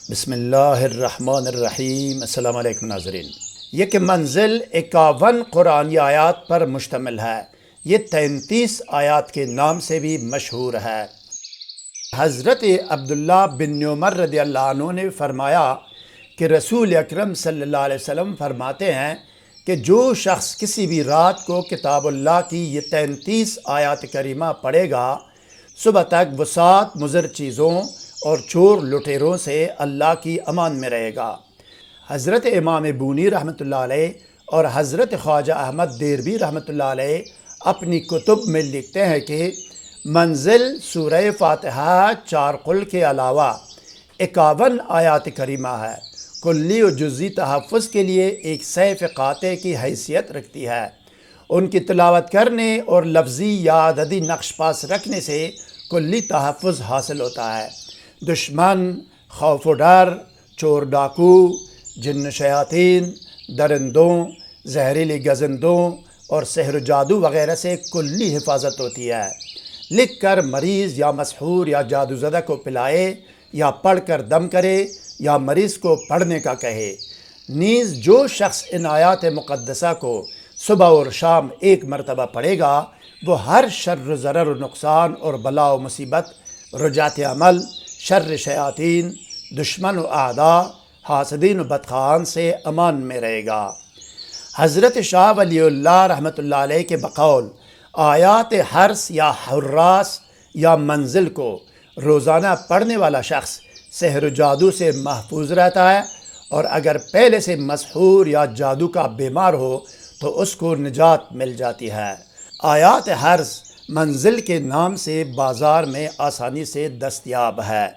بسم اللہ الرحمن الرحیم۔ السلام علیکم ناظرین۔ یہ کہ منزل 51 قرآنی آیات پر مشتمل ہے، یہ 33 آیات کے نام سے بھی مشہور ہے۔ حضرت عبداللہ بن عمر رضی اللہ عنہ نے فرمایا کہ رسول اکرم صلی اللہ علیہ وسلم فرماتے ہیں کہ جو شخص کسی بھی رات کو کتاب اللہ کی یہ 33 آیات کریمہ پڑھے گا، صبح تک وہ 7 مضر چیزوں اور چور لٹیروں سے اللہ کی امان میں رہے گا۔ حضرت امام بونی رحمۃ اللہ علیہ اور حضرت خواجہ احمد دیربی رحمۃ اللہ علیہ اپنی کتب میں لکھتے ہیں کہ منزل سورہ فاتحہ 4 قل کے علاوہ 51 آیات کریمہ ہے، کلی و جزی تحفظ کے لیے ایک سیف قاطع کی حیثیت رکھتی ہے۔ ان کی تلاوت کرنے اور لفظی یا عددی نقش پاس رکھنے سے کلی تحفظ حاصل ہوتا ہے۔ دشمن، خوف و ڈر، چور ڈاکو، جن شیاطین، درندوں، زہریلی گزندوں اور سحر و جادو وغیرہ سے کلی حفاظت ہوتی ہے۔ لکھ کر مریض یا مسحور یا جادو زدہ کو پلائے، یا پڑھ کر دم کرے، یا مریض کو پڑھنے کا کہے۔ نیز جو شخص ان آیات مقدسہ کو صبح اور شام 1 مرتبہ پڑھے گا، وہ ہر شر و ضرر و نقصان اور بلا و مصیبت، رجعت عمل، شر شیاطین، دشمن و اعداء، حاسدین و بدخواہان سے امان میں رہے گا۔ حضرت شاہ ولی اللہ رحمۃ اللہ علیہ کے بقول آیات حرس یا حراس یا منزل کو روزانہ پڑھنے والا شخص سحر و جادو سے محفوظ رہتا ہے، اور اگر پہلے سے مسحور یا جادو کا بیمار ہو تو اس کو نجات مل جاتی ہے۔ آیات حرس منزل کے نام سے بازار میں آسانی سے دستیاب ہے۔